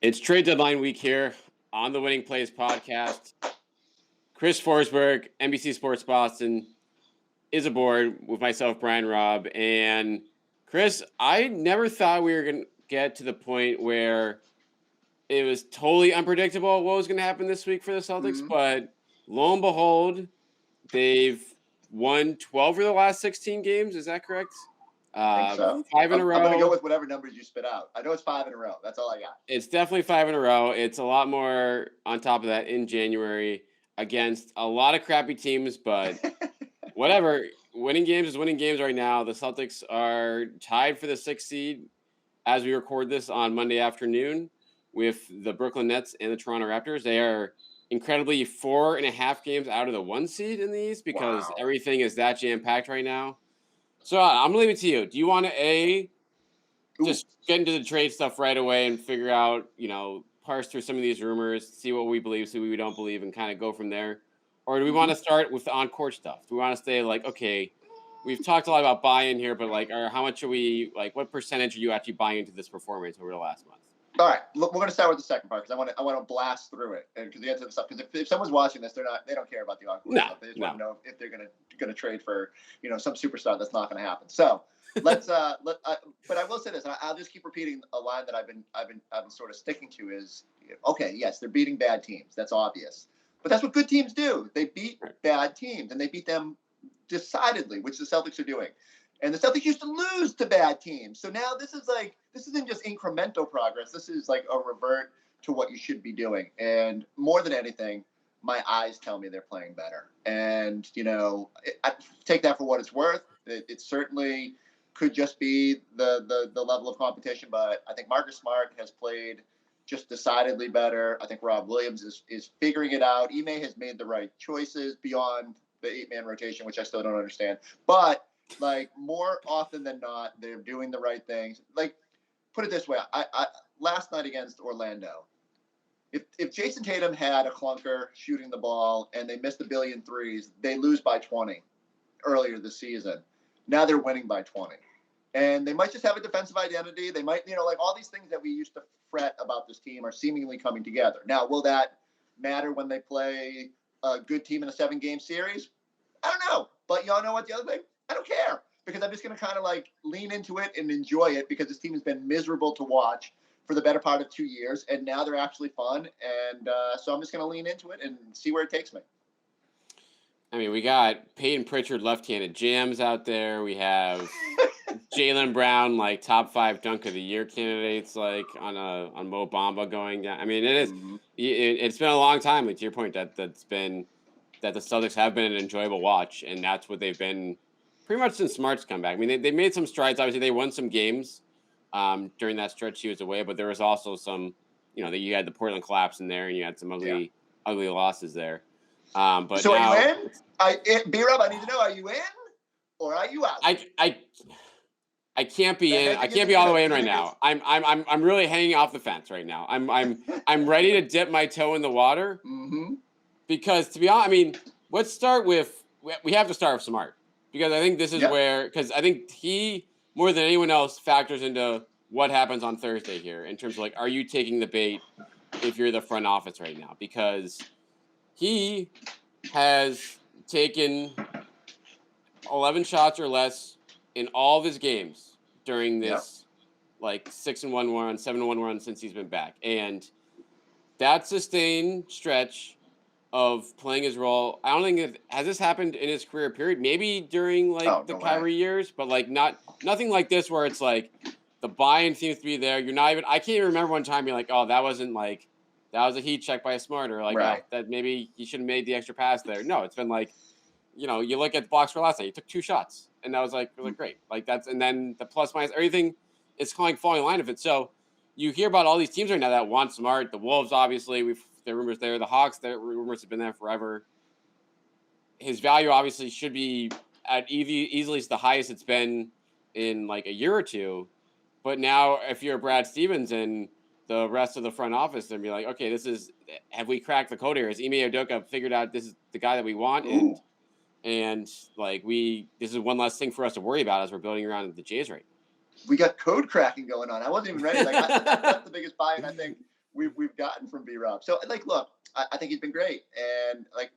It's trade deadline week here on the Winning Plays podcast. Chris Forsberg, NBC Sports Boston, is aboard with myself, Brian Robb. And Chris, I never thought we were going to get to the point where it was totally unpredictable what was going to happen this week for the Celtics. Mhm. But lo and behold, they've won 12 of the last 16 games. Is that correct? I think so. 5 in a row. I'm going to go with whatever numbers you spit out. I know it's 5 in a row. That's all I got. It's definitely 5 in a row. It's a lot more on top of that in January against a lot of crappy teams, but whatever. Winning games is winning games right now. The Celtics are tied for the 6th seed as we record this on Monday afternoon with the Brooklyn Nets and the Toronto Raptors. They are incredibly 4.5 games out of the 1 seed in the East because everything is that jam-packed right now. So I'm going to leave it to you. Do you want to, just get into the trade stuff right away and figure out, parse through some of these rumors, see what we believe, see what we don't believe, and kind of go from there? Or do we want to start with the on-court stuff? Do we want to stay okay, we've talked a lot about buy-in here, but how much are we, what percentage are you actually buying into this performance over the last month? All right, look, we're going to start with the second part because I want to blast through it, and because the answer to stuff. Because if someone's watching this, they don't care about the on-court stuff. They just want to know if they're going to trade for some superstar. That's not going to happen. So let's but I will say this, and I'll just keep repeating a line that I've been sort of sticking to is, okay, yes, they're beating bad teams. That's obvious, but that's what good teams do. They beat bad teams, and they beat them decidedly, which the Celtics are doing. And the Celtics used to lose to bad teams. So now this isn't just incremental progress. This is like a revert to what you should be doing. And more than anything, my eyes tell me they're playing better. And, I take that for what it's worth. It certainly could just be the level of competition. But I think Marcus Smart has played just decidedly better. I think Robb Williams is figuring it out. Ime has made the right choices beyond the 8-man rotation, which I still don't understand. But more often than not, they're doing the right things. Put it this way, I last night against Orlando, if Jason Tatum had a clunker shooting the ball and they missed a billion threes, they lose by 20 earlier this season. Now they're winning by 20. And they might just have a defensive identity. They might, all these things that we used to fret about this team are seemingly coming together. Now, will that matter when they play a good team in a 7-game series? I don't know. But y'all know what the other thing? I don't care, because I'm just going to kind of lean into it and enjoy it, because this team has been miserable to watch for the better part of 2 years, and now they're actually fun. And so I'm just going to lean into it and see where it takes me. I mean, we got Peyton Pritchard left-handed jams out there. We have Jaylen Brown, top 5 dunk of the year candidates, on Mo Bamba going down. I mean, it is. Mm-hmm. It's been a long time. To your point, that the Celtics have been an enjoyable watch, and that's what they've been pretty much since Smart's comeback. I mean, they made some strides. Obviously, they won some games during that stretch he was away, but there was also some, you had the Portland collapse in there, and you had some ugly losses there. But so now, are you in? B-Rob, I need to know: are you in or are you out? I can't be in. I can't be all the way in right now. I'm really hanging off the fence right now. I'm ready to dip my toe in the water. Mm-hmm. Because to be honest, I mean, let's start with. We have to start with Smart, because I think this is where, because I think he more than anyone else factors into what happens on Thursday here in terms of are you taking the bait if you're the front office right now? Because he has taken 11 shots or less in all of his games during this 6-1 run, 7-1 run since he's been back. And that sustained stretch of playing his role, I don't think has this happened in his career period. Maybe during the Kyrie years, but nothing like this where it's the buy-in seems to be there. You're not even. I can't even remember one time being oh, that wasn't that was a heat check by a Smart, or oh, that maybe he should have made the extra pass there. No, it's been you look at the box for last night. He took 2 shots, and that was great. That's, and then the plus minus everything is falling in line of it. So you hear about all these teams right now that want Smart. The Wolves, obviously, the rumors there. The Hawks, the rumors have been there forever. His value obviously should be at easily the highest it's been in a year or two. But now, if you're Brad Stevens and the rest of the front office, they'll be okay, have we cracked the code here? Has Ime Udoka figured out this is the guy that we want? Ooh. And this is one less thing for us to worry about as we're building around the Jays right now. We got code cracking going on. I wasn't even ready. That's the biggest buy-in, I think, we've gotten from B-Rob. So like, look, I think he's been great, and like,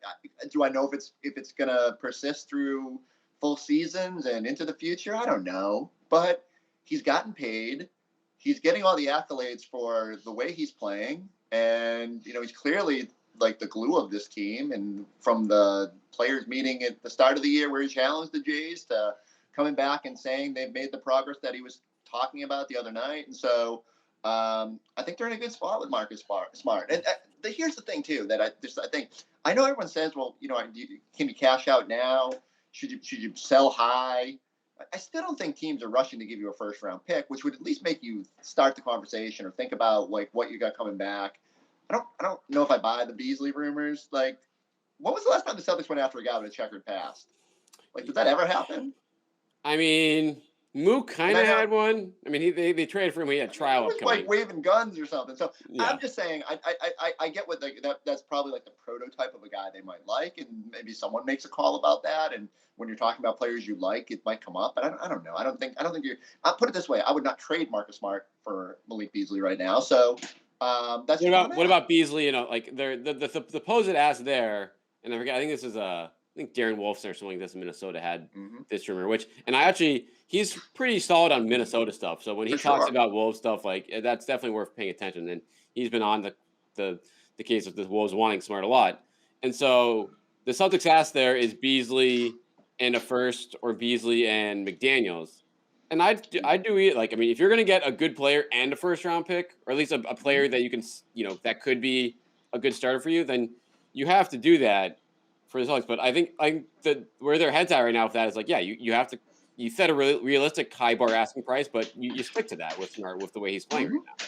do I know if it's gonna persist through full seasons and into the future? I don't know, but he's gotten paid. He's getting all the accolades for the way he's playing, and he's clearly like the glue of this team. And from the players meeting at the start of the year where he challenged the Jays to coming back and saying they've made the progress that he was talking about the other night. And so I think they're in a good spot with Marcus Smart. And here's the thing too, that I know everyone says, well, can you cash out now? Should you sell high? I still don't think teams are rushing to give you a first round pick, which would at least make you start the conversation or think about like what you got coming back. I don't know if I buy the Beasley rumors. Like, when was the last time the Celtics went after a guy with a checkered past? Like, did that ever happen? I mean, Mook kind of had one. I mean, they traded for him. He had trial upcoming. Like waving guns or something. So yeah. I'm just saying, I get what that's probably like the prototype of a guy they might like, and maybe someone makes a call about that. And when you're talking about players you like, it might come up. But I don't know. I don't think you're. I'll put it this way: I would not trade Marcus Smart for Malik Beasley right now. So that's what about Beasley? Like the supposed ask there, and I forget. I think this is I think Darren Wolfson or something like this in Minnesota had this rumor, he's pretty solid on Minnesota stuff. So when he talks about Wolves stuff, like that's definitely worth paying attention. And he's been on the case of the Wolves wanting Smart a lot. And so the Celtics ask there is Beasley and a first, or Beasley and McDaniels. And I do it. Like, I mean, if you're going to get a good player and a first round pick, or at least a player that you can, that could be a good starter for you, then you have to do that for the Celtics. But I think that where their heads at right now with that is like, yeah, you have to, you set a realistic high bar asking price, but you stick to that with Smart, with the way he's playing right now.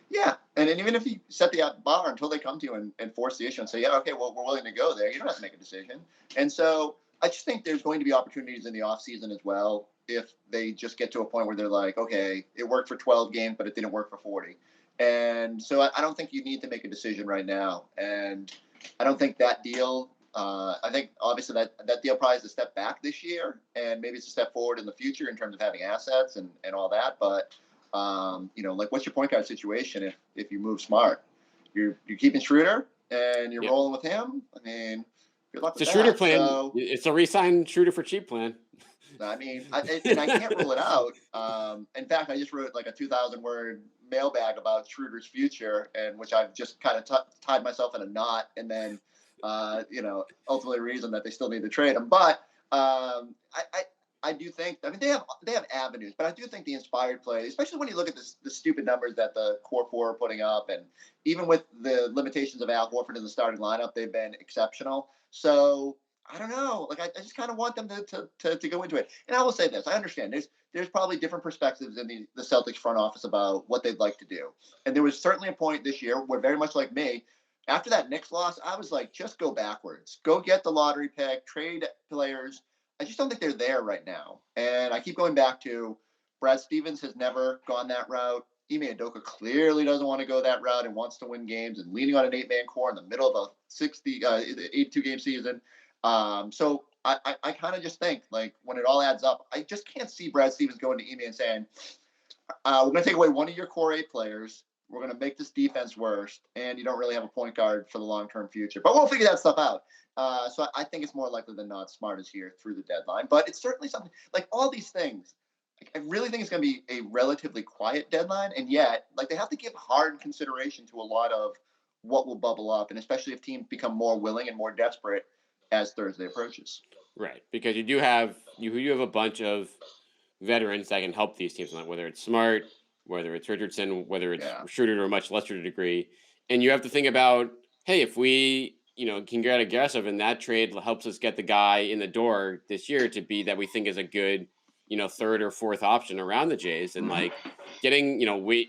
Yeah, and even if you set the bar until they come to you and force the issue and say, yeah, okay, well, we're willing to go there, you don't have to make a decision. And so I just think there's going to be opportunities in the offseason as well if they just get to a point where they're like, okay, it worked for 12 games, but it didn't work for 40. And so I don't think you need to make a decision right now. And I don't think that deal I think obviously that deal probably is a step back this year, and maybe it's a step forward in the future in terms of having assets and all that. But like, what's your point guard situation if you move Smart? You're keeping Schroder and you're rolling with him. I mean, good luck with that. It's a Schroder plan. So, it's a re-sign Schroder for cheap plan. I mean, I can't rule it out. In fact, I just wrote like a 2,000-word mailbag about Schroder's future, and which I've just kind of tied myself in a knot, and then ultimately reason that they still need to trade him. But I do think, I mean, they have avenues, but I do think the inspired play, especially when you look at the stupid numbers that the core four are putting up, and even with the limitations of Al Horford in the starting lineup, they've been exceptional. So I don't know. Like, I just kind of want them to go into it. And I will say this: I understand there's probably different perspectives in the Celtics front office about what they'd like to do. And there was certainly a point this year where, very much like me, after that Knicks loss, I was like, just go backwards. Go get the lottery pick, trade players. I just don't think they're there right now. And I keep going back to Brad Stevens has never gone that route. Ime Udoka clearly doesn't want to go that route and wants to win games, and leaning on an 8-man core in the middle of a 82-game season. So I kind of just think, like, when it all adds up, I just can't see Brad Stevens going to Ime and saying, we're going to take away one of your core 8 players. We're going to make this defense worse, and you don't really have a point guard for the long-term future. But we'll figure that stuff out. So I think it's more likely than not Smart is here through the deadline. But it's certainly something, like, all these things, like, I really think it's going to be a relatively quiet deadline. And yet, like, they have to give hard consideration to a lot of what will bubble up, and especially if teams become more willing and more desperate as Thursday approaches. Right, because you have a bunch of veterans that can help these teams, whether it's Smart, whether it's Richardson, whether it's Schroder to a much lesser degree. And you have to think about, hey, if we, can get aggressive, and that trade helps us get the guy in the door this year to be that we think is a good, third or fourth option around the Jays, and like getting,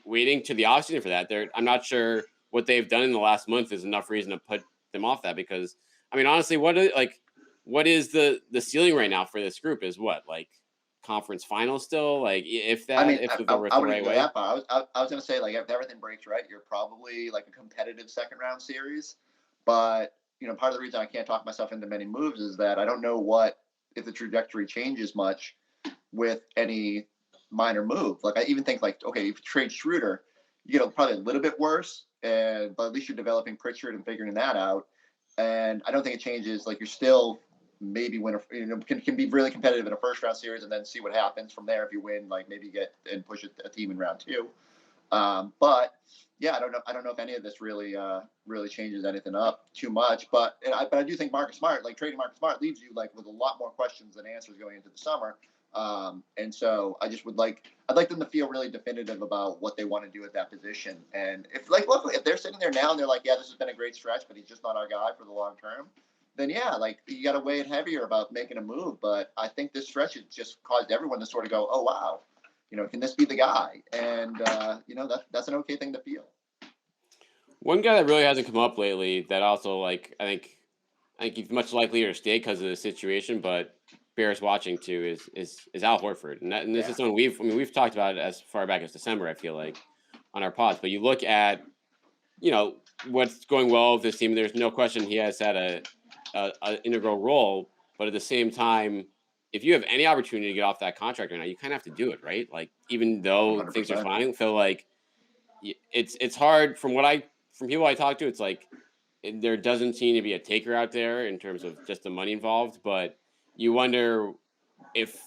waiting to the offseason for that. I'm not sure what they've done in the last month is enough reason to put them off that, because, I mean, honestly, what is the ceiling right now for this group? Is what, like, conference finals still? Like, if the right way. I was going to say, like, if everything breaks right, you're probably like a competitive second round series. But, part of the reason I can't talk myself into many moves is that I don't know if the trajectory changes much with any minor move. Like, I even think, like, okay, if you trade Schroder, you get probably a little bit worse, but at least you're developing Pritchard and figuring that out. And I don't think it changes. Like, you're still maybe win can be really competitive in a first round series and then see what happens from there. If you win, like, maybe get and push a team in round 2. But yeah, I don't know if any of this really changes anything up too much. But I do think Marcus Smart, like, trading Marcus Smart leaves you like with a lot more questions than answers going into the summer. And so I'd like them to feel really definitive about what they want to do at that position. And if they're sitting there now and they're like, yeah, this has been a great stretch, but he's just not our guy for the long term, then yeah, like, you got to weigh it heavier about making a move. But I think this stretch has just caused everyone to sort of go, oh, wow, can this be the guy? And, that's an okay thing to feel. One guy that really hasn't come up lately that also, like, I think he's much likelier to stay because of the situation, but bears watching too is Al Horford. And this is someone we've talked about it as far back as December, I feel like, on our pods. But you look at, what's going well with this team. There's no question he has had a integral role, but at the same time, if you have any opportunity to get off that contract right now, you kind of have to do it, right? Like, even though 100%. things are fine, feel like it's hard from people I talk to. It's like there doesn't seem to be a taker out there in terms of just the money involved, but you wonder if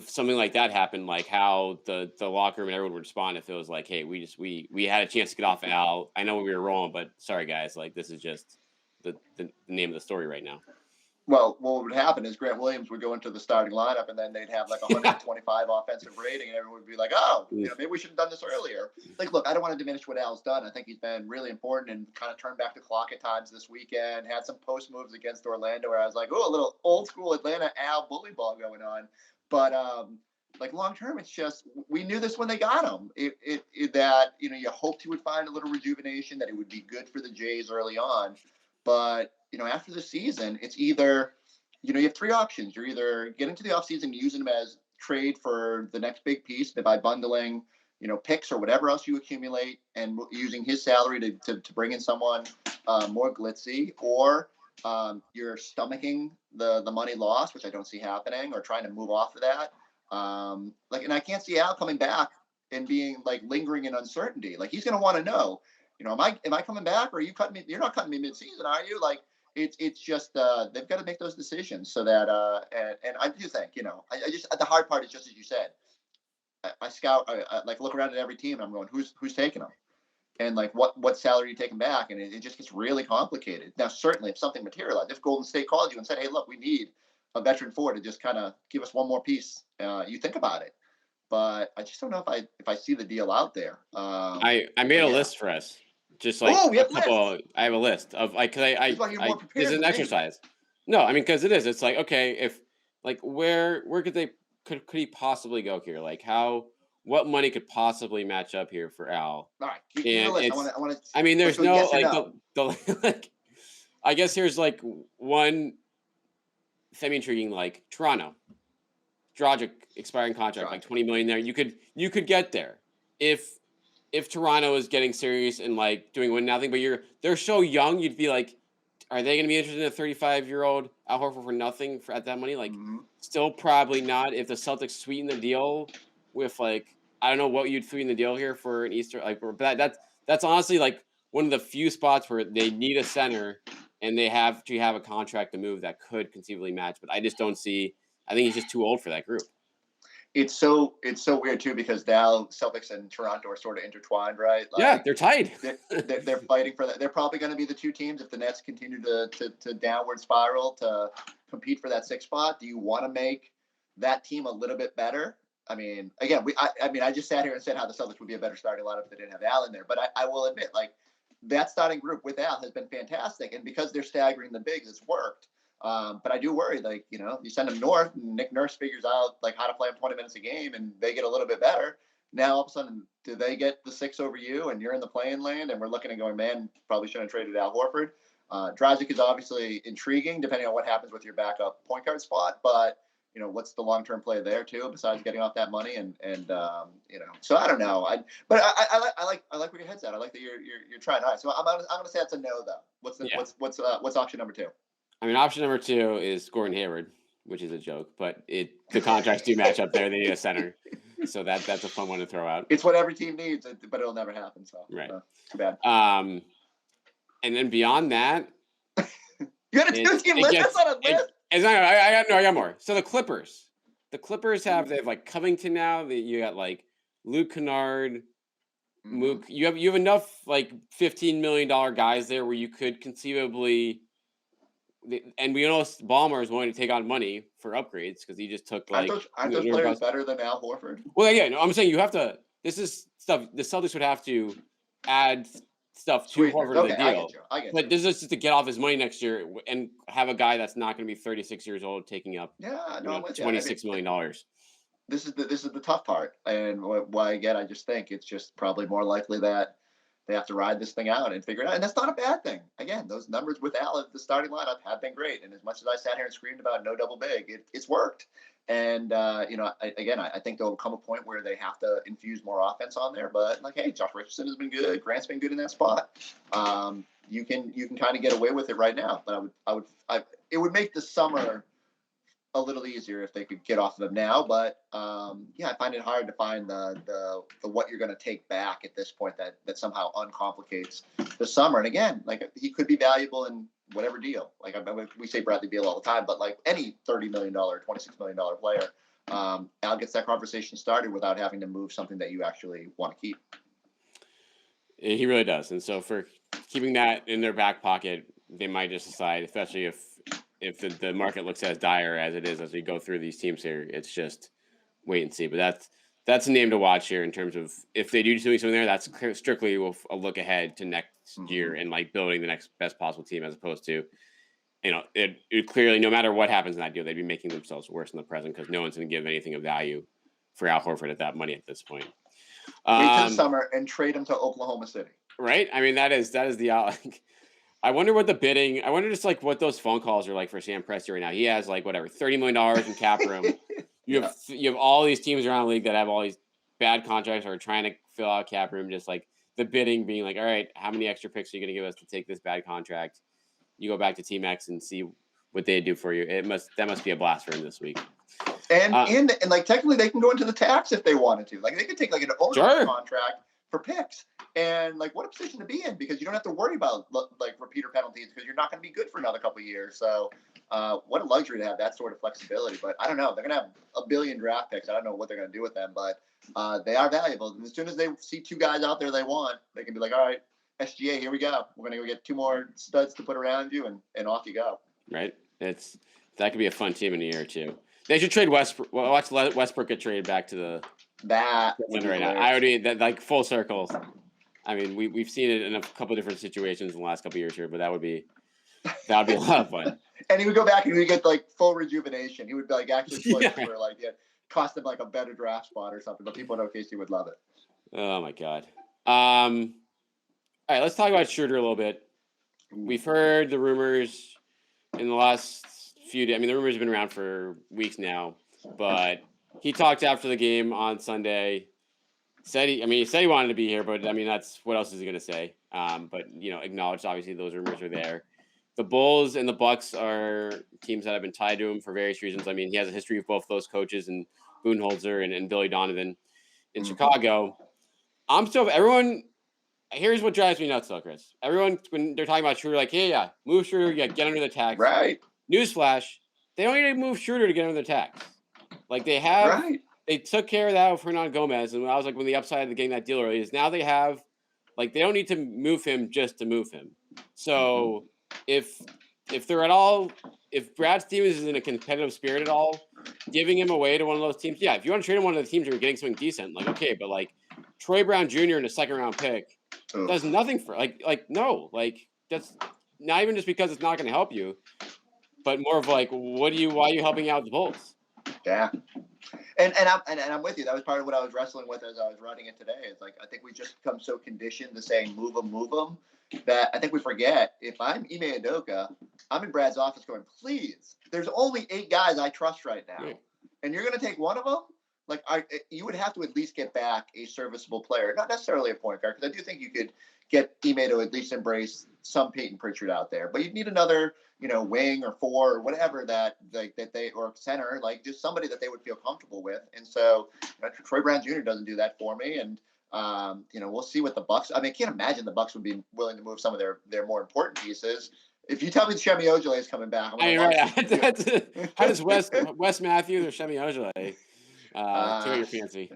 something like that happened, like how the locker room and everyone would respond if it was like, hey, we had a chance to get off Al. I know we were wrong, but sorry guys, like, this is just the name of the story right now. Well, what would happen is Grant Williams would go into the starting lineup, and then they'd have like 125 offensive rating, and everyone would be like, oh, maybe we should have done this earlier. Like, look, I don't want to diminish what Al's done. I think he's been really important and kind of turned back the clock at times this weekend, had some post moves against Orlando where I was like, oh, a little old school Atlanta Al bully ball going on. But like, long term, it's just, we knew this when they got him. That you hoped he would find a little rejuvenation, that it would be good for the Jays early on. But after the season, it's either, you have 3 options. You're either getting to the offseason, using them as trade for the next big piece by bundling, picks or whatever else you accumulate, and using his salary to bring in someone more glitzy, or you're stomaching the money loss, which I don't see happening, or trying to move off of that. And I can't see Al coming back and being like lingering in uncertainty. Like, he's going to want to know, am I coming back, or are you cutting me? You're not cutting me mid-season, are you? Like, it's just they've got to make those decisions so that and I do think I just, the hard part is just as you said. I scout, I like look around at every team, and I'm going, who's taking them, and like what salary are you taking back, and it just gets really complicated. Now, certainly, if something materialized, if Golden State called you and said, hey, look, we need a veteran forward to just kind of give us one more piece, you think about it. But I just don't know if I see the deal out there. I made a list for us. Just like I have a list of, like, cause I this is an exercise. No, I mean, because it is. It's like, okay, if, like, where could he possibly go here? Like, what money could possibly match up here for Al? All right, give me a list. I mean, there's no, yes, like, the like, I guess here's like one semi-intriguing, like, Toronto, Dragic expiring contract, like $20 million there. You could get there if Toronto is getting serious and like doing one nothing, but they're so young, you'd be like, are they going to be interested in a 35-year-old Al Horford for nothing at that money? Like, still probably not. If the Celtics sweeten the deal with, like, I don't know what you'd sweeten the deal here for an Easter, like, but that's honestly like one of the few spots where they need a center and they have to have a contract to move that could conceivably match. But I just don't see. I think he's just too old for that group. It's so weird too, because now Celtics and Toronto are sort of intertwined, right? Like, yeah, they're tied. They're fighting for that. They're probably going to be the 2 teams if the Nets continue to downward spiral to compete for that 6th spot. Do you want to make that team a little bit better? I mean, again, I just sat here and said how the Celtics would be a better starting lineup if they didn't have Al in there. But I will admit, like, that starting group with Al has been fantastic, and because they're staggering the bigs, it's worked. But I do worry, like, you send them north, and Nick Nurse figures out like how to play them 20 minutes a game, and they get a little bit better. Now all of a sudden, do they get the 6 over you, and you're in the playing land, and we're looking and going, man, probably shouldn't have traded Al Horford. Dragic is obviously intriguing, depending on what happens with your backup point guard spot, but what's the long-term play there too, besides getting off that money, and so I don't know. But I like where your head's at. I like that you're trying. All right, so I'm gonna say that's a no though. What's option number 2? I mean, option number 2 is Gordon Hayward, which is a joke, but the contracts do match up there. They need a center. So that's a fun one to throw out. It's what every team needs, but it'll never happen. So right, too bad. And then beyond that, you had a 2-team list. That's not a list. I got more. So the Clippers have like Covington now. You got like Luke Kennard, Mook. You have enough like $15 million guys there where you could conceivably. And we know Ballmer is willing to take on money for upgrades because he just took like. Aren't those players better than Al Horford? Well, yeah, no, I'm saying you have to. This is stuff the Celtics would have to add stuff to Horford to the deal. I get you. But this is just to get off his money next year and have a guy that's not going to be 36 years old taking up $26 million. This is the tough part, and why again I just think it's just probably more likely that they have to ride this thing out and figure it out. And that's not a bad thing. Again, those numbers with Al at the starting lineup have been great. And as much as I sat here and screamed about no double big, it's worked. And, I think there'll come a point where they have to infuse more offense on there. But, like, hey, Josh Richardson has been good. Grant's been good in that spot. You can kind of get away with it right now. But it would make the summer a little easier if they could get off of them now, but I find it hard to find the what you're going to take back at this point that somehow uncomplicates the summer. And again, like he could be valuable in whatever deal. Like we say Bradley Beal all the time, but like any $30 million, $26 million player, Al gets that conversation started without having to move something that you actually want to keep. He really does, and so for keeping that in their back pocket, they might just decide, especially if the market looks as dire as it is as we go through these teams here, it's just wait and see. But that's a name to watch here in terms of if they do something there, that's strictly a look ahead to next year and like building the next best possible team as opposed to, it clearly, no matter what happens in that deal, they'd be making themselves worse in the present because no one's going to give anything of value for Al Horford at that money at this point. Wait till the summer and trade him to Oklahoma City. Right? I mean, that is the I wonder what the bidding. I wonder just like what those phone calls are like for Sam Presti right now. He has like whatever $30 million in cap room. You have all these teams around the league that have all these bad contracts or are trying to fill out cap room. Just like the bidding being like, all right, how many extra picks are you going to give us to take this bad contract? You go back to Team X and see what they do for you. That must be a blast for him this week. And like technically they can go into the tax if they wanted to. Like they could take like an owner contract for picks. And like what a position to be in because you don't have to worry about like repeater penalties because you're not going to be good for another couple of years. So what a luxury to have that sort of flexibility. But I don't know. They're going to have a billion draft picks. I don't know what they're going to do with them, but they are valuable. And as soon as they see two guys out there they want, they can be like, all right, SGA, here we go. We're going to go get two more studs to put around you and off you go. Right. That could be a fun team in a year or two. They should trade Westbrook. Well, watch Westbrook get traded back to that right now. I already that like full circle. I mean, we've seen it in a couple of different situations in the last couple of years here, but that would be a lot of fun. And he would go back and he would get like full rejuvenation. He would like actually play for like cost him like a better draft spot or something. But people in OKC would love it. Oh my god. All right, let's talk about Schroder a little bit. We've heard the rumors in the last few days. I mean, the rumors have been around for weeks now, but he talked after the game on Sunday. He said he wanted to be here, but I mean, that's what else is he going to say? But acknowledged obviously those rumors are there. The Bulls and the Bucks are teams that have been tied to him for various reasons. I mean, he has a history of both those coaches and Budenholzer and Billy Donovan in Chicago. Everyone. Here's what drives me nuts, though, Chris. Everyone, when they're talking about Schroder, like, yeah, move Schroder, get under the tax. Right. Newsflash: they don't need to move Schroder to get under the tax. Like they have. Right. They took care of that with Hernan Gomez, and I was like, when the upside of getting that deal early is now they have, like, they don't need to move him just to move him. So if they're at all, if Brad Stevens is in a competitive spirit at all, giving him away to one of those teams, yeah, if you want to trade him one of the teams where you're getting something decent, like okay, but like Troy Brown Jr. in a second round pick does nothing for that's not even just because it's not going to help you, but more of like, why are you helping out the Bulls? Yeah. And I'm with you. That was part of what I was wrestling with as I was writing it today. It's like I think we just become so conditioned to saying move them that I think we forget if I'm Ime Udoka, I'm in Brad's office going, please, there's only 8 guys I trust right now. Right. And you're going to take one of them? Like you would have to at least get back a serviceable player, not necessarily a point guard, because I do think you could get Ime to at least embrace some Peyton Pritchard out there, but you'd need another, wing or four or whatever that they or center, like just somebody that they would feel comfortable with. And so Troy Brown Jr. doesn't do that for me. And we'll see what the Bucks. I mean, I can't imagine the Bucks would be willing to move some of their more important pieces. If you tell me Shemi Ojale is coming back, how does Wes Matthews or Shemi Ojale tickle your fancy?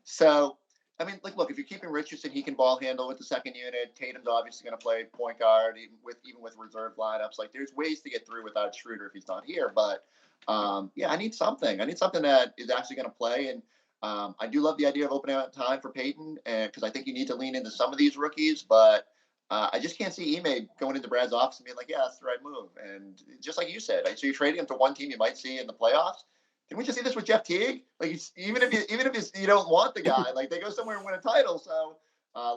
So, I mean, look, if you're keeping Richardson, he can ball handle with the second unit. Tatum's obviously going to play point guard, even with reserve lineups. Like, there's ways to get through without Schroder if he's not here. But I need something. I need something that is actually going to play. And I do love the idea of opening up time for Peyton, and because I think you need to lean into some of these rookies. But I just can't see Ime going into Brad's office and being like, "Yeah, that's the right move." And just like you said, so you're trading him to one team you might see in the playoffs. Didn't we just see this with Jeff Teague? Like, even if you don't want the guy, like they go somewhere and win a title. So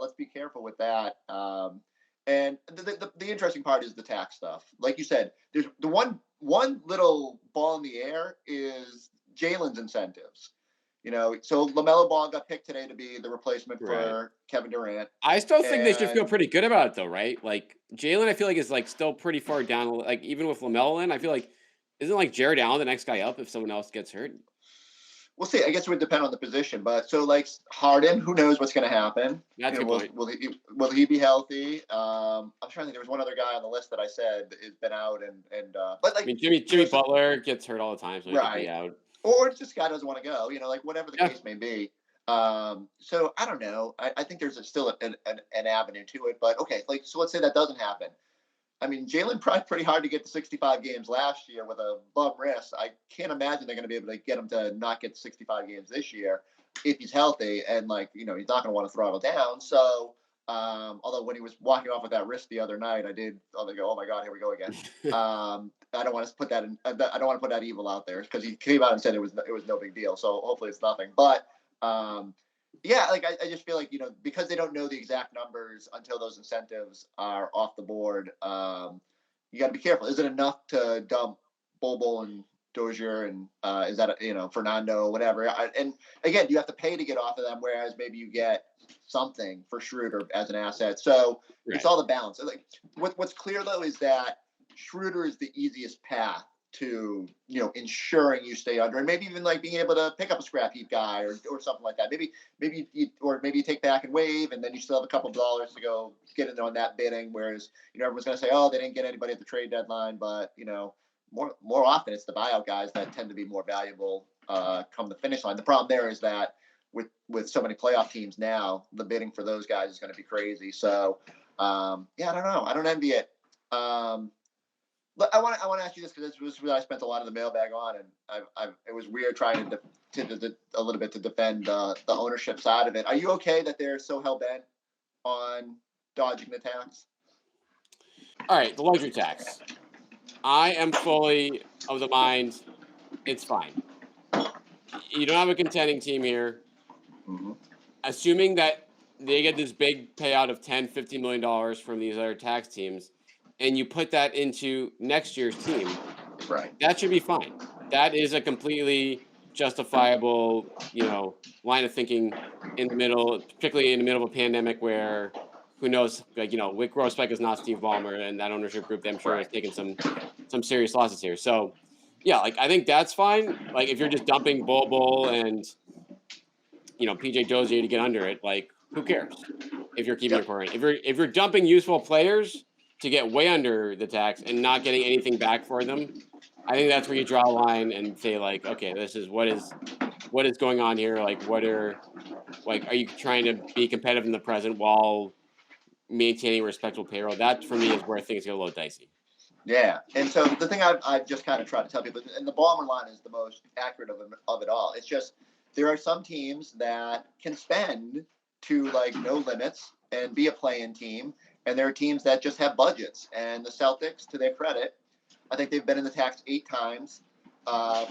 let's be careful with that. And the interesting part is the tax stuff. Like you said, there's the one little ball in the air is Jalen's incentives. So LaMelo Ball got picked today to be the replacement for Kevin Durant. I still think they should feel pretty good about it, though, right? Like Jalen, I feel like is like still pretty far down. Like even with LaMelo in, I feel like isn't like Jared Allen the next guy up if someone else gets hurt? We'll see. I guess it would depend on the position, but so like Harden, who knows what's going to happen? That's a good point. Will he be healthy? I'm trying to think. There was one other guy on the list that I said has been out, but like Jimmy Butler gets hurt all the time, so he could be out. Or it's just guy doesn't want to go. Like whatever the case may be. So I don't know. I think there's still an avenue to it, but okay. Like so, let's say that doesn't happen. I mean, Jalen tried pretty hard to get to 65 games last year with a bum wrist. I can't imagine they're going to be able to get him to not get 65 games this year if he's healthy. And he's not going to want to throttle down. So, although when he was walking off with that wrist the other night, I go, oh my God, here we go again. I don't want to put that in. I don't want to put that evil out there because he came out and said it was no big deal. So hopefully it's nothing. But I just feel like, because they don't know the exact numbers until those incentives are off the board, you got to be careful. Is it enough to dump Bol and Dozier and is that, Fernando, whatever? And again, you have to pay to get off of them, whereas maybe you get something for Schroder as an asset. So It's all the balance. Like what's clear, though, is that Schroder is the easiest path to ensuring you stay under, and maybe even like being able to pick up a scrap heap guy or something like that. Maybe you take back and waive, and then you still have a couple of dollars to go get in on that bidding. Whereas everyone's going to say, oh, they didn't get anybody at the trade deadline, but more often it's the buyout guys that tend to be more valuable come the finish line. The problem there is that with so many playoff teams now, the bidding for those guys is going to be crazy. So I don't know. I don't envy it. But I want to ask you this because this was what I spent a lot of the mailbag on, and it was weird trying to a little bit to defend the ownership side of it. Are you okay that they're so hell bent on dodging the tax? All right, the luxury tax. I am fully of the mind it's fine. You don't have a contending team here. Mm-hmm. Assuming that they get this big payout of $10, $50 million from these other tax teams, and you put that into next year's team, right? That should be fine. That is a completely justifiable, line of thinking in the middle, particularly in the middle of a pandemic where who knows, Wick Grossbeck is not Steve Ballmer, and that ownership group, I'm sure, has taken some serious losses here. So, yeah, I think that's fine. Like, if you're just dumping Bol and, PJ Dozier to get under it, who cares if you're keeping your core in? If you're dumping useful players to get way under the tax and not getting anything back for them, I think that's where you draw a line and say, okay, this is what is going on here. Are you trying to be competitive in the present while maintaining respectable payroll? That for me is where things get a little dicey. Yeah, and so the thing I've just kind of tried to tell people, and the Ballmer line is the most accurate of it all. It's just there are some teams that can spend to no limits and be a play-in team, and there are teams that just have budgets. And the Celtics, to their credit, I think they've been in the tax 8 times.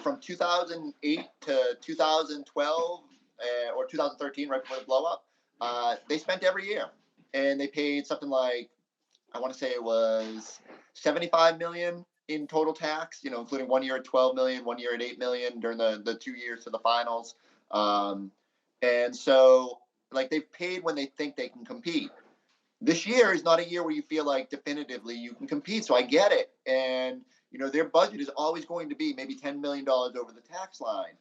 From 2008 to 2012 or 2013, right before the blow-up, they spent every year. And they paid something like, I want to say it was $75 million in total tax, including 1 year at $12 million, 1 year at $8 million during the 2 years to the finals. And so, they've paid when they think they can compete. this year is not a year where you feel like definitively you can compete. So I get it. And, their budget is always going to be maybe $10 million over the tax line.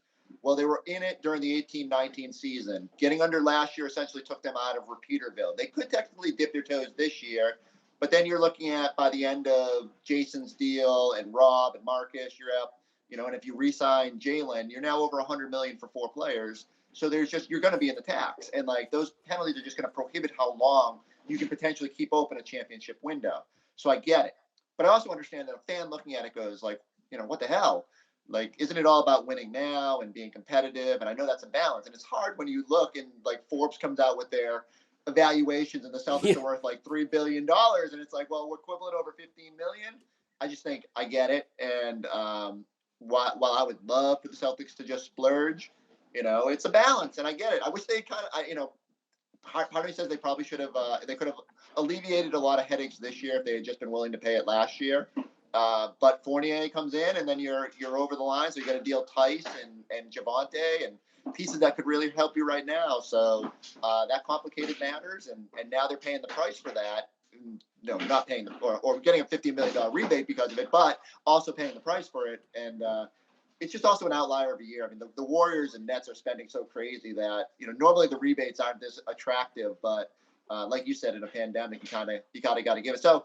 Well, they were in it during the 18-19 season. Getting under last year essentially took them out of Repeaterville. They could technically dip their toes this year, but then you're looking at by the end of Jason's deal and Robb and Marcus, you're up, and if you re-sign Jalen, you're now over $100 million for 4 players. So you're going to be in the tax. And like those penalties are just going to prohibit how long you can potentially keep open a championship window. So I get it. But I also understand that a fan looking at it goes like, what the hell? Like, isn't it all about winning now and being competitive? And I know that's a balance. And it's hard when you look and like Forbes comes out with their evaluations and the Celtics are worth like $3 billion. And it's like, well, we're equivalent over 15 million. I just think I get it. And while I would love for the Celtics to just splurge, it's a balance. And I get it. I wish they kind of, part of me says they probably should have, they could have alleviated a lot of headaches this year if they had just been willing to pay it last year. But Fournier comes in, and then you're over the line, so you got to deal Tice and Javonte and pieces that could really help you right now. So that complicated matters, and now they're paying the price for that. No, not paying or getting a $50 million rebate because of it, but also paying the price for it. And it's just also an outlier of a year. I mean, the Warriors and Nets are spending so crazy that normally the rebates aren't this attractive, but like you said, in a pandemic, you kind of got to give it. So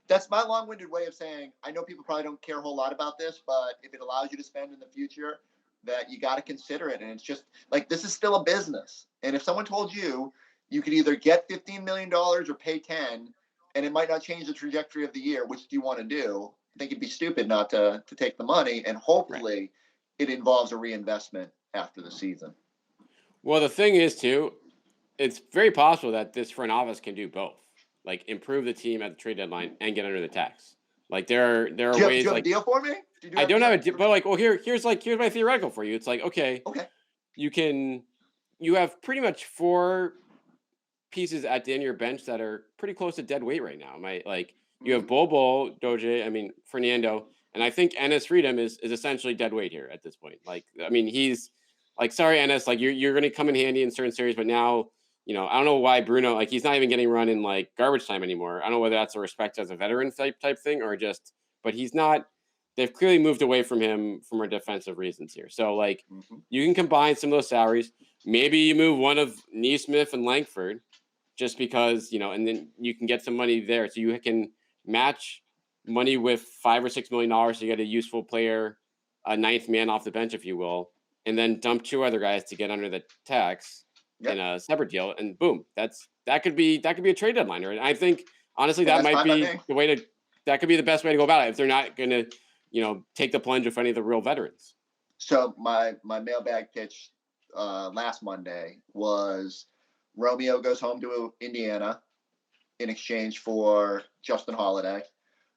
that's my long-winded way of saying I know people probably don't care a whole lot about this, but if it allows you to spend in the future, that you got to consider it. And it's just like this is still a business. And if someone told you could either get $15 million or pay 10, and it might not change the trajectory of the year, which do you want to do? I think it'd be stupid not to take the money, and hopefully it involves a reinvestment after the season. Well, the thing is, too, it's very possible that this front office can do both, like improve the team at the trade deadline and get under the tax. Like there are ways. Do you have a deal for me? I don't have a deal, but like, well, here's my theoretical for you. It's like, okay, you have pretty much 4 pieces at the end of your bench that are pretty close to dead weight right now. You have Bobo, Doje, Fernando, and I think Enes Freedom is essentially dead weight here at this point. Like, I mean, he's like, sorry, Enes, like you're going to come in handy in certain series, but now, I don't know why Bruno, like he's not even getting run in like garbage time anymore. I don't know whether that's a respect as a veteran type thing or just, but he's not. They've clearly moved away from him for defensive reasons here. So like, you can combine some of those salaries. Maybe you move one of Neesmith and Langford, just because and then you can get some money there, so you can match money with $5 or $6 million. So you get a useful player, a 9th man off the bench, if you will, and then dump 2 other guys to get under the tax in a separate deal, and boom, that could be a trade deadline. And I think honestly that might be the way to. That could be the best way to go about it if they're not going to, take the plunge with any of the real veterans. So my mailbag pitch last Monday was Romeo goes home to Indiana in exchange for Justin Holiday.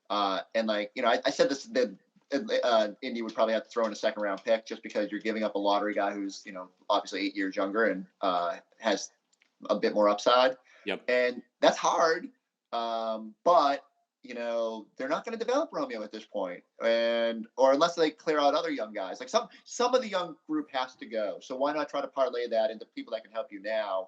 And like, I said this, that Indy would probably have to throw in a 2nd round pick just because you're giving up a lottery guy who's, obviously 8 years younger and has a bit more upside. Yep. And that's hard. But they're not going to develop Romeo at this point, or unless they clear out other young guys. Like some of the young group has to go. So why not try to parlay that into people that can help you now,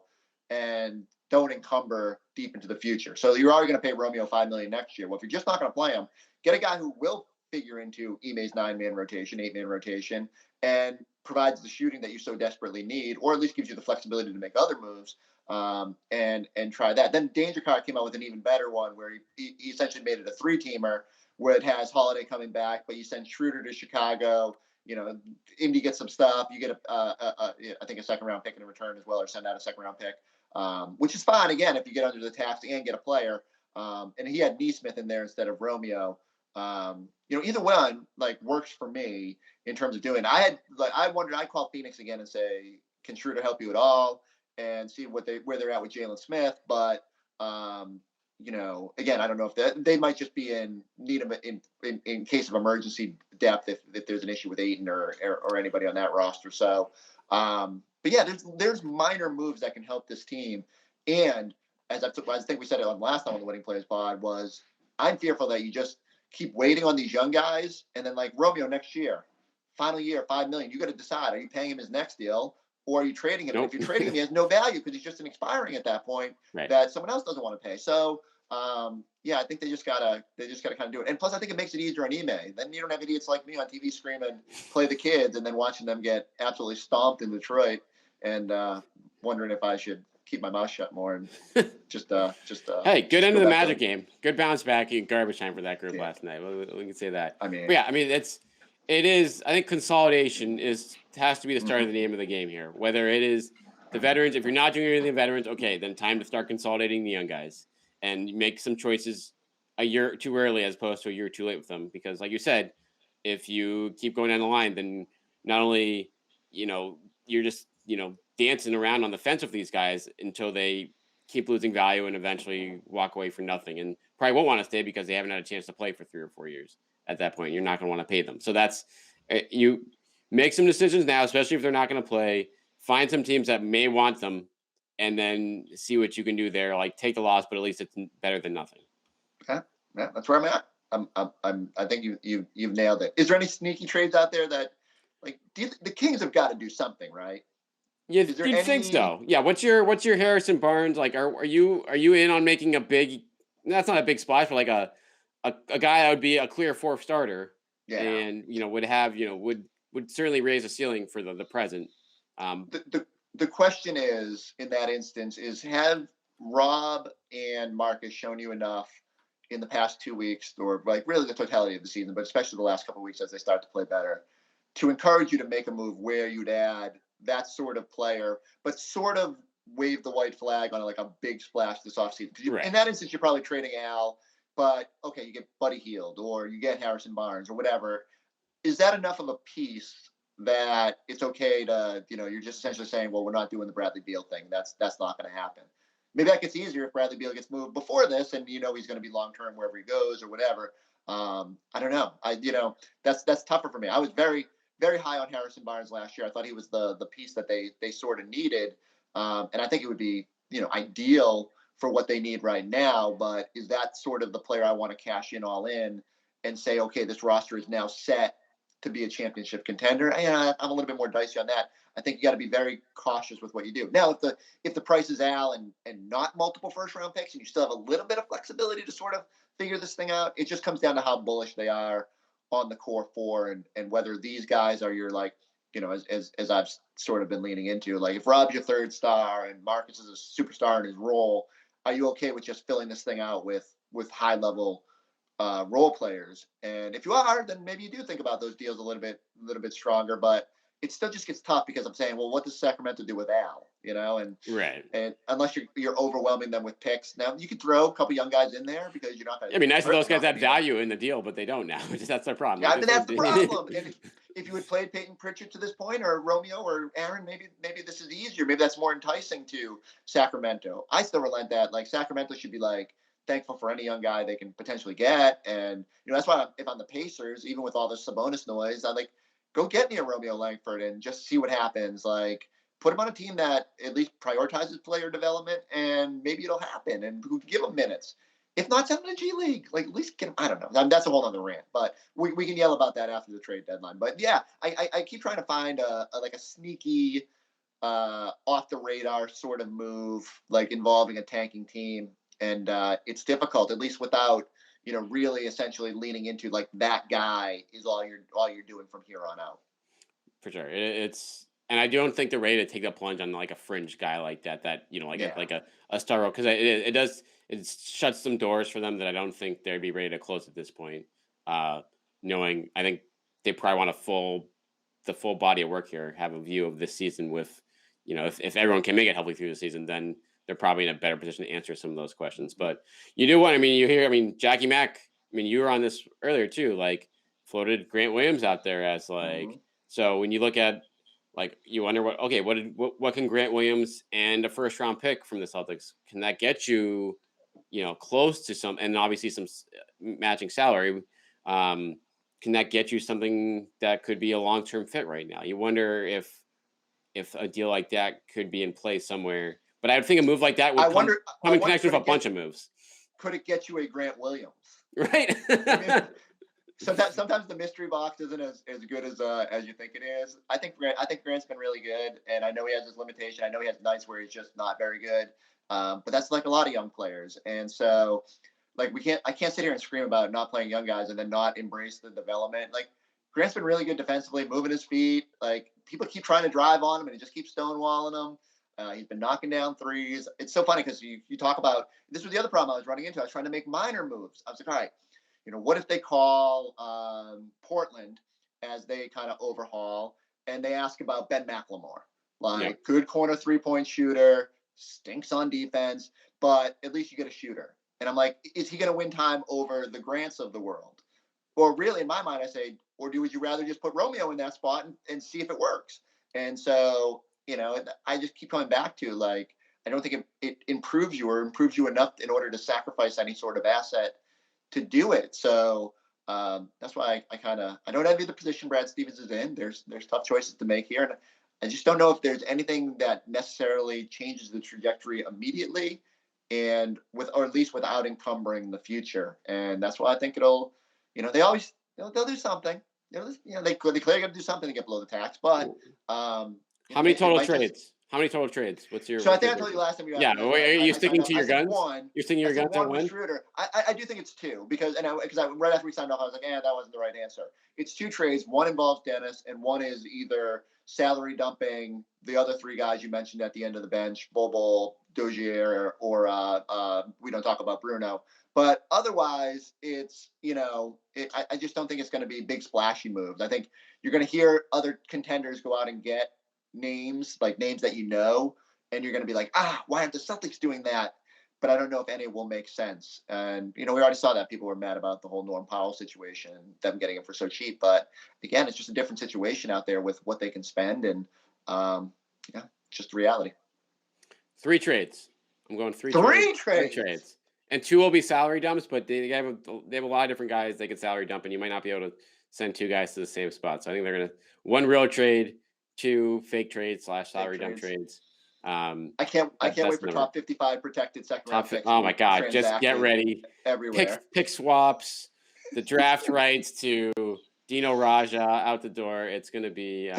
and don't encumber deep into the future. So you're already going to pay Romeo $5 million next year. Well, if you're just not going to play him, get a guy who will figure into Ime's 9-man rotation, 8-man rotation, and provides the shooting that you so desperately need, or at least gives you the flexibility to make other moves. And try that. Then Danger Card came out with an even better one where he essentially made it a 3-teamer where it has Holiday coming back, but you send Schroder to Chicago. Indy gets some stuff. You get I think a 2nd round pick in return as well, or send out a 2nd round pick, which is fine again if you get under the tax and get a player. And he had Neesmith in there instead of Romeo. Either one like works for me in terms of doing. I wondered. I'd call Phoenix again and say, can Schroder help you at all? And see where they're at with Jalen Smith, but again, I don't know if they might just be in need of in case of emergency depth if there's an issue with Ayton or anybody on that roster. So, but yeah, there's minor moves that can help this team. And as I think we said it on last time on the Winning Players Pod, was I'm fearful that you just keep waiting on these young guys, and then like Romeo next year, final year, $5 million, you got to decide: are you paying him his next deal? or are you trading him? Nope. If you're trading him, he has no value because he's just an expiring at that point that someone else doesn't want to pay. So I think they just gotta kind of do it. And plus, I think it makes it easier on eBay. Then you don't have idiots like me on TV screaming, "Play the kids," and then watching them get absolutely stomped in Detroit and wondering if I should keep my mouth shut more and just hey, good end of the Magic game. Good bounce back in garbage time for that group last night. We can say that. I mean, it is. I think consolidation has to be the start of the name of the game here. Whether it is the veterans, if you're not doing anything with the veterans, okay, then time to start consolidating the young guys and make some choices a year too early as opposed to a year too late with them. Because, like you said, if you keep going down the line, then not only you're just dancing around on the fence with these guys until they keep losing value and eventually walk away for nothing, and probably won't want to stay because they haven't had a chance to play for 3 or 4 years. At that point, you're not going to want to pay them. So that's you make some decisions now, especially if they're not going to play. Find some teams that may want them, and then see what you can do there. Like take the loss, but at least it's better than nothing. Okay, yeah, that's where I'm at. I think you've nailed it. Is there any sneaky trades out there that the Kings have got to do something, right? You'd think so. Yeah. What's your Harrison Barnes like? Are you in on making a big? That's not a big splash, but like a guy that would be a clear 4th starter, and would have would certainly raise a ceiling for the present. The question is, in that instance, have Robb and Marcus shown you enough in the past 2 weeks, or really the totality of the season, but especially the last couple of weeks as they start to play better, to encourage you to make a move where you'd add that sort of player, but sort of wave the white flag on a big splash this offseason? In that instance, you're probably trading Al. But, okay, you get Buddy Hield or you get Harrison Barnes or whatever. Is that enough of a piece that it's okay to, you're just essentially saying, well, we're not doing the Bradley Beal thing. That's not going to happen. Maybe that gets easier if Bradley Beal gets moved before this and, he's going to be long-term wherever he goes or whatever. I don't know. That's tougher for me. I was very, very high on Harrison Barnes last year. I thought he was the piece that they sort of needed. And I think it would be, ideal for what they need right now, but is that sort of the player I want to cash in all in and say, okay, this roster is now set to be a championship contender? I'm a little bit more dicey on that. I think you got to be very cautious with what you do. Now, if the price is Al and not multiple 1st-round picks, and you still have a little bit of flexibility to sort of figure this thing out, it just comes down to how bullish they are on the core 4 and whether these guys are your as I've sort of been leaning into, if Robb's your 3rd star and Marcus is a superstar in his role, are you okay with just filling this thing out with high level role players? And if you are, then maybe you do think about those deals a little bit stronger. But it still just gets tough because I'm saying, well, what does Sacramento do with Al? And unless you're overwhelming them with picks, now you could throw a couple young guys in there because you're not going to. I mean, nice of those guys have value in the deal, but they don't now. That's their problem. Yeah, that's the problem. And if you had played Peyton Pritchard to this point, or Romeo or Aaron, maybe this is easier. Maybe that's more enticing to Sacramento. I still relent that. Sacramento should be thankful for any young guy they can potentially get. And that's why if I'm the Pacers, even with all this Sabonis noise, I'm go get me a Romeo Langford and just see what happens. Put him on a team that at least prioritizes player development, and maybe it'll happen. And give him minutes. If not, send him to G League. At least get him. I don't know. That's a whole other rant. But we can yell about that after the trade deadline. But yeah, I keep trying to find a sneaky, off the radar sort of move, involving a tanking team, and it's difficult, at least without really essentially leaning into that guy is all you're doing from here on out. For sure, and I don't think they're ready to take that plunge on a fringe guy like that. A star role, because it shuts some doors for them that I don't think they'd be ready to close at this point. Knowing, I think they probably want the full body of work here, have a view of this season with, if everyone can make it healthy through the season, then they're probably in a better position to answer some of those questions. But you do want, Jackie Mack, you were on this earlier too, floated Grant Williams out there as so when you look at, you wonder what can Grant Williams and a 1st-round pick from the Celtics, can that get you, close to some, and obviously some matching salary, can that get you something that could be a long-term fit right now? You wonder if a deal like that could be in place somewhere. But I would think a move like that would come in connection with a bunch of moves. Could it get you a Grant Williams? Right. sometimes the mystery box isn't as good as you think it is. I think Grant's been really good, and I know he has his limitation. I know he has nights where he's just not very good, but that's like a lot of young players, and so like I can't sit here and scream about not playing young guys and then not embrace the development. Like Grant's been really good defensively, moving his feet. Like people keep trying to drive on him, and he just keeps stonewalling them. He's been knocking down threes. It's so funny because you talk about this was the other problem I was running into. I was trying to make minor moves. I was like, all right, what if they call Portland as they kind of overhaul and they ask about Ben McLemore? Like, good corner 3-point shooter, stinks on defense, but at least you get a shooter. And I'm like, is he going to win time over the Grants of the world? Or really, in my mind, I say, would you rather just put Romeo in that spot and see if it works? And so, I just keep coming back to, like, I don't think it improves you enough in order to sacrifice any sort of asset to do it. So that's why I don't envy the position Brad Stevens is in. There's tough choices to make here. And I just don't know if there's anything that necessarily changes the trajectory immediately or at least without encumbering the future. And that's why I think it'll, they always, they'll do something. They clearly got to do something to get below the tax, but how many total trades? How many total trades? What's your? So I think I told you last time you. Yeah, are you sticking to your guns? You're sticking your guns on one. Schroder. I do think it's two because right after we signed off, I was like, that wasn't the right answer. It's two trades. One involves Dennis, and one is either salary dumping the other three guys you mentioned at the end of the bench, Bobo, Dozier, or we don't talk about Bruno. But otherwise, it's I just don't think it's going to be big splashy moves. I think you're going to hear other contenders go out and get names that and you're going to be like, why aren't the Celtics doing that? But I don't know if any will make sense. And we already saw that people were mad about the whole Norm Powell situation, them getting him for so cheap. But again, it's just a different situation out there with what they can spend, and just the reality. 3 trades. I'm going 3 trades. 3 trades. And 2 will be salary dumps, but they have a lot of different guys they can salary dump, and you might not be able to send 2 guys to the same spot. So I think they're going to 1 real trade, 2 fake trades / salary dump trades. I can't wait for top 55 protected second round picks. Oh my God! Just get ready. Everywhere. Pick swaps, the draft rights to Dino Raja out the door. It's going to be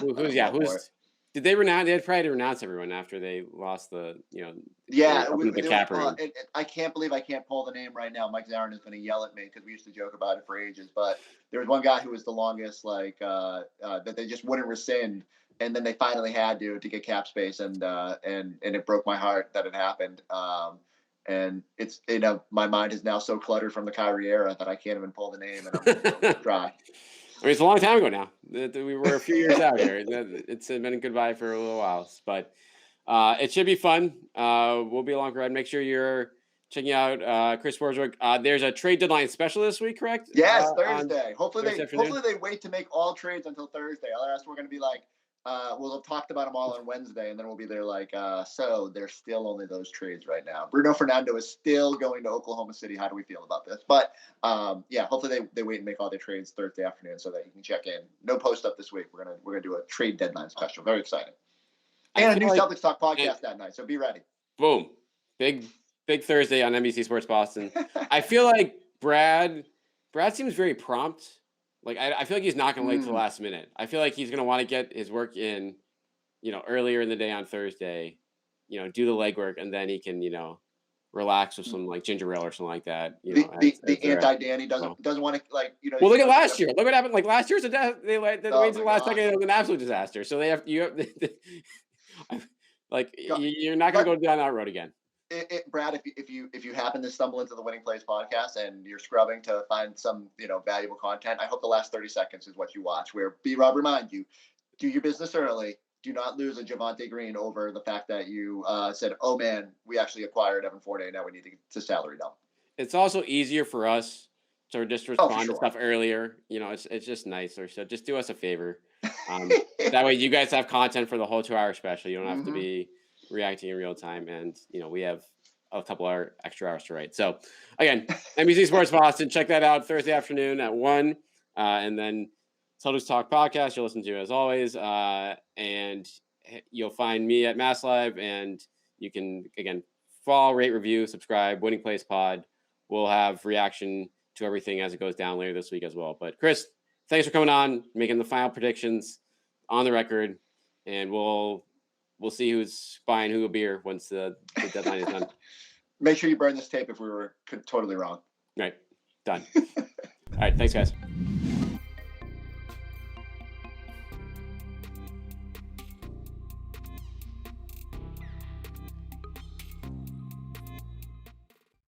who's. Did they renounce? They had probably to renounce everyone after they lost the the cap room. I can't believe I can't pull the name right now. Mike Zarin is going to yell at me because we used to joke about it for ages. But there was one guy who was the longest, that they just wouldn't rescind, and then they finally had to get cap space, and it broke my heart that it happened. And it's my mind is now so cluttered from the Kyrie era that I can't even pull the name, and I'm dry. I mean, it's a long time ago now. We were a few years out here. It's been a goodbye for a little while, but it should be fun. We'll be along for ride. Make sure you're checking out Chris Forsberg. There's a trade deadline special this week, correct? Yes, Thursday. Hopefully they wait to make all trades until Thursday. Otherwise, we're going to be like, we'll have talked about them all on Wednesday, and then we'll be there like, so there's still only those trades right now. Bruno Fernando is still going to Oklahoma City. How do we feel about this? But hopefully they wait and make all their trades Thursday afternoon so that you can check in. No post up this week. We're gonna do a trade deadline special. Very exciting. And a new Celtics Talk podcast that night. So be ready. Boom. Big Thursday on NBC Sports Boston. I feel like Brad seems very prompt. Like, I feel like he's not going to wait till the last minute. I feel like he's going to want to get his work in, earlier in the day on Thursday, do the legwork, and then he can, relax with some, like, ginger ale or something like that. The anti-Danny doesn't want to, like, Well, look at last year. Look what happened. Like, last year's they waited to the last second. It was an absolute disaster. So you're not going to go down that road again. Brad, if you happen to stumble into the Winning Plays podcast and you're scrubbing to find some valuable content, I hope the last 30 seconds is what you watch. Where B-Rob remind you, do your business early. Do not lose a Javonte Green over the fact that you said, "Oh man, we actually acquired Evan Fournier. Now we need to salary dump." It's also easier for us to just respond to stuff earlier. It's just nicer. So just do us a favor. That way, you guys have content for the whole 2-hour special. You don't have to be reacting in real time, and we have a couple of extra hours to write. So again, NBC Sports Boston, check that out Thursday afternoon at 1, and then Celtics Talk podcast you'll listen to as always, and you'll find me at Mass Live, and you can again follow, rate, review, subscribe. Winning Place Pod. We'll have reaction to everything as it goes down later this week as well. But Chris, thanks for coming on, making the final predictions on the record, and we'll see who's buying who a beer once the deadline is done. Make sure you burn this tape if we were totally wrong. Right. Done. All right. Thanks, guys.